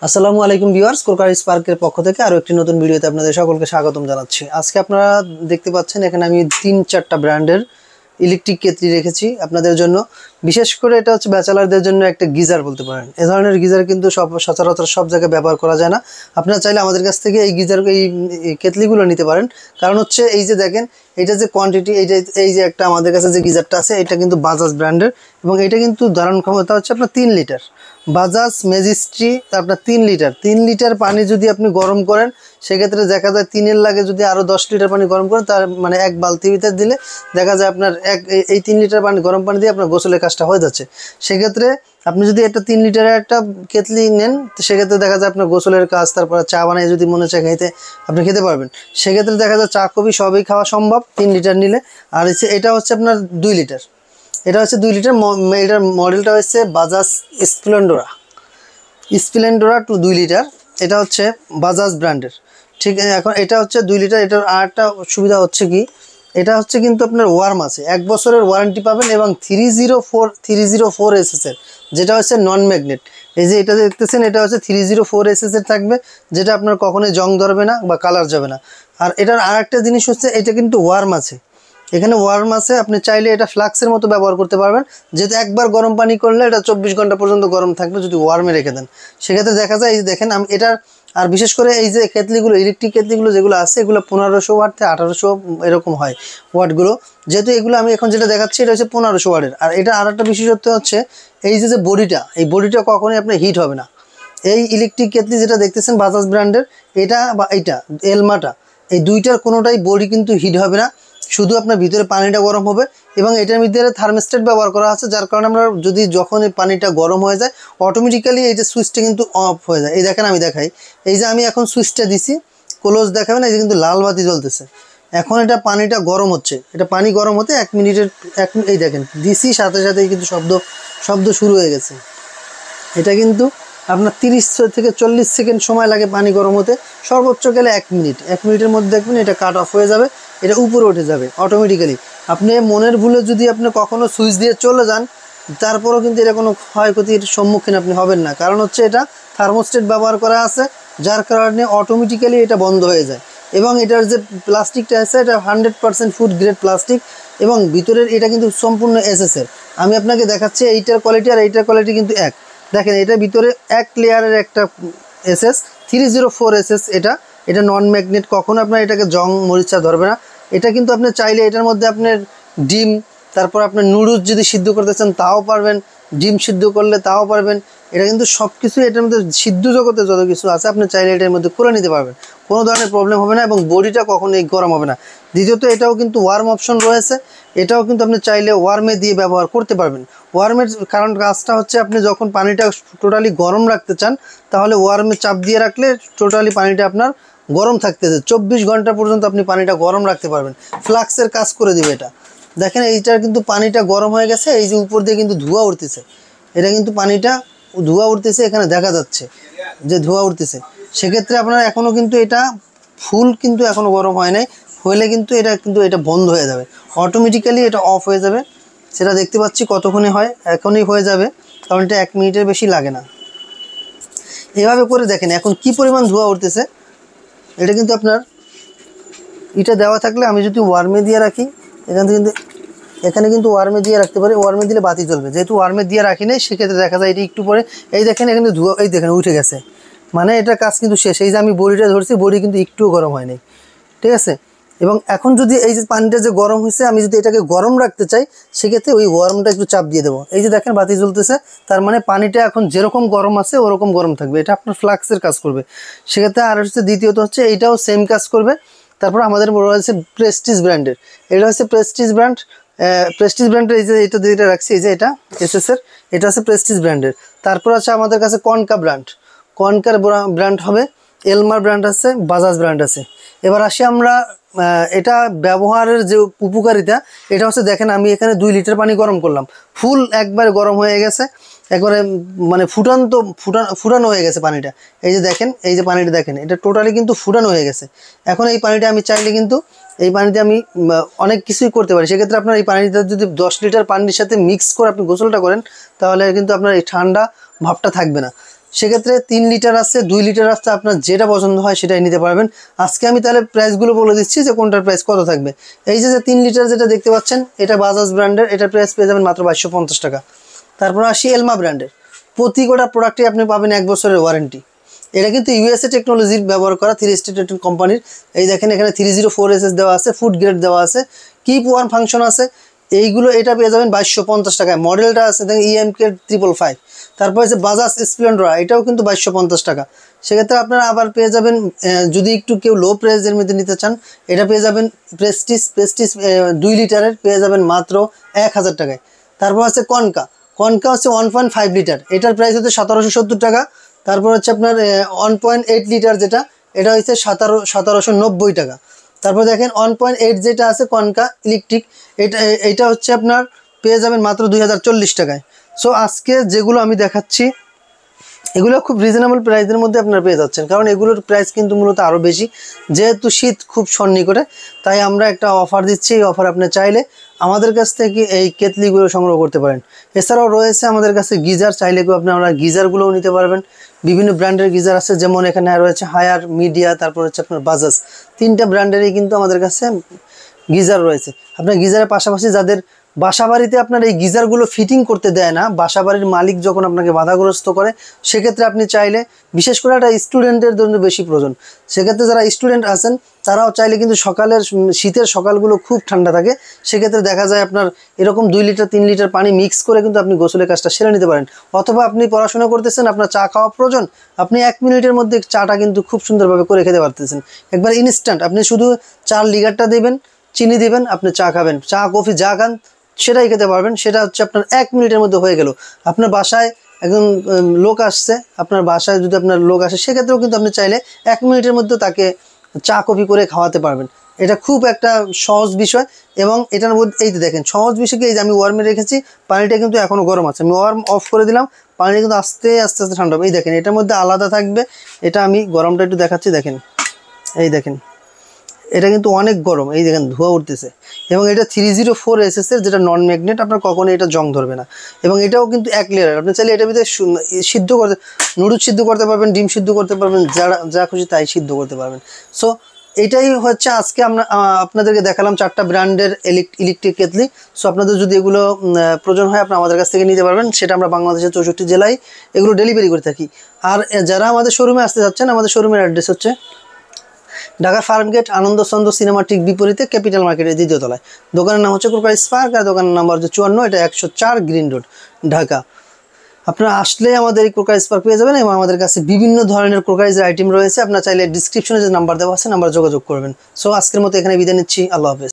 আসসালামু আলাইকুম ভিউয়ার্স, কোরকার স্পার্কের পক্ষ থেকে আরো একটি নতুন ভিডিওতে আপনাদের সকলকে স্বাগতম জানাচ্ছি। আজকে আপনারা দেখতে পাচ্ছেন এখানে আমি 3-4টা ব্র্যান্ডের ইলেকট্রিক কেতলি রেখেছি আপনাদের জন্য। বিশেষ করে এটা হচ্ছে ব্যাচেলারদের জন্য একটা গিজার বলতে পারেন। এই ধরনের গিজার কিন্তু সচরাচর সব জায়গায় ব্যবহার করা যায় না। আপনারা চাইলে আমাদের কাছ থেকে এই কেতলিগুলো নিতে পারেন। কারণ হচ্ছে এই যে দেখেন, এটা যে কোয়ান্টিটি, এই যে একটা আমাদের কাছে যে গিজারটা আছে, এটা কিন্তু বাজাজ ব্র্যান্ডের এবং এটা কিন্তু ধারণ ক্ষমতা হচ্ছে আপনার 3 লিটার। বাজাজ ম্যাজিস্ট্রি আপনার 3 লিটার পানি যদি আপনি গরম করেন, সেক্ষেত্রে দেখা যায় 3-এর লাগে যদি আরও 10 লিটার পানি গরম করেন, তার মানে এক বালতি ভিতর দিলে দেখা যায় আপনার এই 3 লিটার পানি গরম পানি দিয়ে আপনার গোসলের কাজটা হয়ে যাচ্ছে। সেক্ষেত্রে আপনি যদি একটা 3 লিটারের একটা কেতলি নেন, তো সেক্ষেত্রে দেখা যায় আপনার গোসলের কাজ, তারপর চা বানিয়ে যদি মনে চায় খাইতে আপনি খেতে পারবেন। সেক্ষেত্রে দেখা যায় চা কফি সবই খাওয়া সম্ভব 3 লিটার নিলে। আর এটা হচ্ছে আপনার 2 লিটার। এটা হচ্ছে 2 লিটার। এটার মডেলটা হচ্ছে বাজাজ স্প্লেন্ডোরা 2 লিটার। এটা হচ্ছে বাজাজ ব্র্যান্ডের, ঠিক আছে। এখন এটা হচ্ছে 2 লিটার। এটার আরেকটা সুবিধা হচ্ছে কি, এটা হচ্ছে কিন্তু আপনার ওয়ার্ম আছে, 1 বছরের ওয়ারেন্টি পাবেন এবং 304 এসএসের, যেটা হচ্ছে নন ম্যাগনেট। এই যে এটা দেখতেছেন, এটা হচ্ছে 304 এসএসের থাকবে, যেটা আপনার কখনোই জং ধরবে না বা কালার যাবে না। আর এটার আরেকটা জিনিস হচ্ছে, এটা কিন্তু ওয়ার্ম আছে, এখানে ওয়ার্ম আছে। আপনি চাইলে এটা ফ্লাক্সের মতো ব্যবহার করতে পারবেন, যেহেতু একবার গরম পানি করলে এটা 24 ঘন্টা পর্যন্ত গরম থাকবে যদি ওয়ার্মে রেখে দেন। সেক্ষেত্রে দেখা যায়, এই যে দেখেন আমি এটার, আর বিশেষ করে এই যে কেতলিগুলো, ইলেকট্রিক কেতলিগুলো যেগুলো আছে, এগুলো 1500 ওয়াট থেকে 1800 এরকম হয় ওয়াটগুলো। যেহেতু এগুলো আমি এখন যেটা দেখাচ্ছি, এটা হচ্ছে 1500 ওয়াটের। আর এটা আর একটা বিশেষত্ব হচ্ছে, এই যে বডিটা, এই বডিটা কখনোই আপনার হিট হবে না। এই ইলেকট্রিক কেতলি যেটা দেখতেছেন বাজাজ ব্র্যান্ডের, এটা বা এইটা এলমাটা, এই দুইটার কোনোটাই বডি কিন্তু হিট হবে না, শুধু আপনার ভিতরে পানিটা গরম হবে। এবং এটার ভিতরে থার্মোস্ট্যাট ব্যবহার করা আছে, যার কারণে আমরা যখন এই পানিটা গরম হয়ে যায়, অটোমেটিক্যালি এই যে সুইচটা কিন্তু অফ হয়ে যায়। এই দেখেন আমি দেখাই, এই যে আমি এখন সুইচটা দিছি, ক্লোজ দেখাবে না, এই যে কিন্তু লাল বাতি জ্বলতেছে। এখন এটা পানিটা গরম হচ্ছে, এটা পানি গরম হতে 1 মিনিটের এই দেখেন দিছি, সাথে সাথেই কিন্তু শব্দ শুরু হয়ে গেছে। এটা কিন্তু আপনার 30 থেকে 40 সেকেন্ড সময় লাগে পানি গরম হতে, সর্বোচ্চ গেলে 1 মিনিট। 1 মিনিটের মধ্যে দেখবেন এটা কাট অফ হয়ে যাবে, এটা উপরে উঠে যাবে অটোমেটিক্যালি। আপনি মনের ভুলে যদি আপনি কখনও সুইচ দিয়ে চলে যান, তারপরেও কিন্তু এটা কোনো ক্ষয়ক্ষতির সম্মুখীন আপনি হবেন না। কারণ হচ্ছে এটা থার্মোস্ট্যাট ব্যবহার করা আছে, যার কারণে অটোমেটিক্যালি এটা বন্ধ হয়ে যায়। এবং এটার যে প্লাস্টিকটা আছে, এটা 100% ফুড গ্রেড প্লাস্টিক এবং ভিতরের এটা কিন্তু সম্পূর্ণ এসএসের। আমি আপনাকে দেখাচ্ছি এইটার কোয়ালিটি আর এইটার কোয়ালিটি কিন্তু এক। দেখেন, এটার ভিতরে এক লেয়ারের একটা এসএস 304 এসএস। এটা নন ম্যাগনেট, কখনো আপনার এটাকে জং মরিচা ধরবে না। এটা কিন্তু আপনি চাইলে এটার মধ্যে আপনার ডিম, তারপর আপনার নুডলস যদি সিদ্ধ করতে চান তাও পারবেন, ডিম সিদ্ধ করলে তাও পারবেন। এটা কিন্তু সব কিছু এটার মধ্যে, সিদ্ধ জগতে যত কিছু আছে আপনি চাইলে এটার মধ্যে করে নিতে পারবেন, কোনো ধরনের প্রবলেম হবে না এবং বডিটা কখনোই গরম হবে না। দ্বিতীয়ত, এটাও কিন্তু ওয়ার্ম অপশন রয়েছে, এটাও কিন্তু আপনি চাইলে ওয়ার্মে দিয়ে ব্যবহার করতে পারবেন। ওয়ার্মের কারণ কাজটা হচ্ছে, আপনি যখন পানিটা টোটালি গরম রাখতে চান, তাহলে ওয়ার্মে চাপ দিয়ে রাখলে টোটালি পানিটা আপনার গরম থাকতেছে, 24 ঘন্টা পর্যন্ত আপনি পানিটা গরম রাখতে পারবেন। ফ্লাক্সের কাজ করে দিবে এটা। দেখেন এইটার কিন্তু পানিটা গরম হয়ে গেছে, এই যে উপর দিয়ে কিন্তু ধোঁয়া উঠতেছে, এটা কিন্তু পানিটা ধোঁয়া উঠতেছে, এখানে দেখা যাচ্ছে যে ধোঁয়া উঠতেছে। সেক্ষেত্রে আপনার এখনও কিন্তু এটা ফুল কিন্তু এখনও গরম হয় নাই, হলে কিন্তু এটা বন্ধ হয়ে যাবে অটোমেটিক্যালি, এটা অফ হয়ে যাবে। সেটা দেখতে পাচ্ছি কতক্ষণে হয়, এখনই হয়ে যাবে, কারণ এটা 1 মিনিটের বেশি লাগে না। এভাবে করে দেখেন এখন কি পরিমাণ ধোঁয়া উঠতেছে। এটা কিন্তু আপনার এটা দেওয়া থাকলে, আমি যদি ওয়ার্মে দিয়ে রাখি, এখানে কিন্তু ওয়ার্মে দিয়ে রাখতে পারি, ওয়ার্মে দিলে বাতি জ্বলবে। যেহেতু ওয়ার্মে দিয়ে রাখি নাই, সেক্ষেত্রে দেখা যায় এটা একটু পরে, এই দেখেন এখানে ধোঁয়া, এই দেখেন উঠে গেছে, মানে এটা কাজ কিন্তু শেষ। এই যে আমি বডিটা ধরছি, বডি কিন্তু একটুও গরম হয়নি, ঠিক আছে। এবং এখন যদি এই যে পানিটা যে গরম হয়েছে, আমি যদি এটাকে গরম রাখতে চাই, সেক্ষেত্রে ওই ওয়ার্মটা একটু চাপ দিয়ে দেবো। এই যে দেখেন বাতি জ্বলতেছে, তার মানে পানিটা এখন যেরকম গরম আছে ওরকম গরম থাকবে, এটা আপনার ফ্লাক্সের কাজ করবে। সেক্ষেত্রে আর হচ্ছে দ্বিতীয়ত হচ্ছে, এইটাও সেম কাজ করবে। তারপর আমাদের রয়েছে প্রেস্টিজ ব্র্যান্ডের, এটা হচ্ছে প্রেস্টিজ ব্র্যান্ডের, এই যে এটা যেটা রাখছি, এই যে এটা এসএসের, এটা হচ্ছে প্রেস্টিজ ব্র্যান্ডের। তারপর আছে আমাদের কাছে কনকার ব্র্যান্ড হবে, এলমার ব্র্যান্ড আছে, বাজাজ ব্র্যান্ড আছে। এবার আসি আমরা, এটা ব্যবহারের যে উপকারিতা, এটা হচ্ছে দেখেন আমি এখানে 2 লিটার পানি গরম করলাম, ফুল একবারে গরম হয়ে গেছে, একবারে মানে ফুটানো হয়ে গেছে পানিটা। এই যে দেখেন, এই যে পানিটা দেখেন, এটা টোটালি কিন্তু ফুটানো হয়ে গেছে। এখন এই পানিটা আমি চাইলে কিন্তু এই পানিতে আমি অনেক কিছুই করতে পারি। সেক্ষেত্রে আপনার এই পানিটা যদি 10 লিটার পানির সাথে মিক্স করে আপনি গোসলটা করেন, তাহলে কিন্তু আপনার এই ঠান্ডা ভাবটা থাকবে না। সেক্ষেত্রে 3 লিটার আছে, 2 লিটার আছে, আপনার যেটা পছন্দ হয় সেটাই নিতে পারবেন। আজকে আমি তাহলে প্রাইসগুলো বলে দিচ্ছি যে কোনটার প্রাইস কত থাকবে। এই যে 3 লিটার যেটা দেখতে পাচ্ছেন, এটা বাজাজ ব্র্যান্ডের, এটার প্রাইস পেয়ে যাবেন মাত্র 2250 টাকা। তারপর আসি এলমা ব্র্যান্ডের, প্রতি গোটা প্রোডাক্টে আপনি পাবেন 1 বছরের ওয়ারেন্টি। এটা কিন্তু ইউএসএ টেকনোলজির ব্যবহার করা 3 স্টেট কোম্পানির। এই দেখেন এখানে 304SS দেওয়া আছে, ফুড গ্রেড দেওয়া আছে, কিপ ওয়ান ফাংশন আছে। এইগুলো এটা পেয়ে যাবেন 2250 টাকায়। মডেলটা আছে দেখেন EMK 555। তারপর আছে বাজাজ স্প্লেন্ডর, এটাও কিন্তু 2250 টাকা। সেক্ষেত্রে আপনারা আবার পেয়ে যাবেন, যদি একটু কেউ লো প্রাইসের মধ্যে নিতে চান, এটা পেয়ে যাবেন প্রেস্টিজ 2 লিটারের পেয়ে যাবেন মাত্র 1000 টাকায়। তারপর আছে কনকা হচ্ছে 1.5 লিটার, এটার প্রাইস হচ্ছে 1770 টাকা। তারপর হচ্ছে আপনার 1.8 লিটার যেটা, এটা হচ্ছে 1790 টাকা। তারপর দেখেন 1.8 যেটা আছে কনকা ইলেকট্রিক, এটা হচ্ছে আপনার পেয়ে যাবেন মাত্র 2040 টাকায়। সো আজকে যেগুলো আমি দেখাচ্ছি এগুলো খুব রিজনেবল প্রাইসের মধ্যে আপনারা পেয়ে যাচ্ছেন, কারণ এগুলোর প্রাইস কিন্তু মূলত আরও বেশি, যেহেতু শীত খুব সন্নিকটে, তাই আমরা একটা অফার দিচ্ছি। এই অফার আপনি চাইলে আমাদের কাছ থেকে এই কেতলিগুলো সংগ্রহ করতে পারেন। এছাড়াও রয়েছে আমাদের কাছে গিজার, চাইলে আপনারা গিজারগুলোও নিতে পারবেন। বিভিন্ন ব্র্যান্ডের গিজার আছে, যেমন এখানে রয়েছে হায়ার, মিডিয়া, তারপর হচ্ছে আপনার বাজাজ, 3টা ব্র্যান্ডেরই কিন্তু আমাদের কাছে গিজার রয়েছে। আপনার গিজারের পাশাপাশি যাদের বাসাবাড়িতে আপনার এই গিজারগুলো ফিটিং করতে দেয় না, বাসাবাড়ির মালিক যখন আপনাকে বাধাগ্রস্ত করে, সেক্ষেত্রে আপনি চাইলে, বিশেষ করে একটা স্টুডেন্টের জন্য বেশি প্রয়োজন, সেক্ষেত্রে যারা স্টুডেন্ট আছেন তারাও চাইলে কিন্তু শীতের সকালগুলো খুব ঠান্ডা থাকে, সেক্ষেত্রে দেখা যায় আপনার এরকম 2 লিটার 3 লিটার পানি মিক্স করে কিন্তু আপনি গোসলের কাজটা সেরে নিতে পারেন। অথবা আপনি পড়াশোনা করতেছেন, আপনার চা খাওয়া প্রয়োজন, আপনি 1 মিনিটের মধ্যে চাটা কিন্তু খুব সুন্দরভাবে করে খেতে পারতেছেন, একবার ইনস্ট্যান্ট। আপনি শুধু 4 লিটারটা দেবেন, চিনি দিবেন, আপনি চা খাবেন, চা কফি যা খান সেটাই খেতে পারবেন। সেটা হচ্ছে আপনার 1 মিনিটের মধ্যে হয়ে গেল। আপনার বাসায় একজন লোক আসছে, আপনার বাসায় যদি আপনার লোক আসে, সেক্ষেত্রেও কিন্তু আপনি চাইলে 1 মিনিটের মধ্যে তাকে চা কফি করে খাওয়াতে পারবেন। এটা খুব একটা সহজ বিষয়, এবং এটার মধ্যে এই যে দেখেন সহজ বিষয়কে, এই যে আমি ওয়ার্মে রেখেছি, পানিটা কিন্তু এখনও গরম আছে, আমি ওয়ার্ম অফ করে দিলাম, পানিটা কিন্তু আস্তে আস্তে আস্তে ঠান্ডা হবে। এই দেখেন এটার মধ্যে আলাদা থাকবে, এটা আমি গরমটা একটু দেখাচ্ছি, দেখেন এই দেখেন এটা কিন্তু অনেক গরম, এই দেখেন ধোঁয়া উঠতেছে। এবং এটা 304SS এর, যেটা নন ম্যাগনেট, আপনার কখনো এটা জং ধরবে না। এবং এটাও কিন্তু 1 লেয়ার, আপনি চাইলে এটার ভিতরে সিদ্ধ করতে, নুডলস সিদ্ধ করতে পারবেন, ডিম সিদ্ধ করতে পারবেন, যা খুশি তাই সিদ্ধ করতে পারবেন। সো এটাই হচ্ছে আজকে আমরা আপনাদেরকে দেখালাম 4টা ব্র্যান্ডের ইলেকট্রিক কেতলি। সো আপনাদের যদি এগুলো প্রয়োজন হয়, আপনারা আমাদের কাছ থেকে নিতে পারবেন। সেটা আমরা বাংলাদেশের 64 জেলায় এগুলো ডেলিভারি করে থাকি। আর যারা আমাদের শোরুমে আসতে যাচ্ছেন, আমাদের শোরুমের অ্যাড্রেস হচ্ছে ঢাকা ফার্মগেট, আনন্দচন্দ্র সিনেমা ঠিক বিপরীতে, ক্যাপিটাল মার্কেটের 2য় তলায়। দোকানের নাম হচ্ছে ক্রোকারি স্পার্ক, আর দোকানের নাম্বার হচ্ছে 54, এটা 104 গ্রিন রোড, ঢাকা। আপনারা আসলে আমাদের এই ক্রোকারি স্পার্ক পেয়ে যাবেন, এবং আমাদের কাছে বিভিন্ন ধরনের ক্রোকারিজের আইটেম রয়েছে। আপনারা চাইলে ডিসক্রিপশনে যে নাম্বার দেওয়া আছে, নাম্বার যোগাযোগ করবেন। সো আজকের মতো এখানে বিদায় নিচ্ছি, আল্লাহ হাফেজ।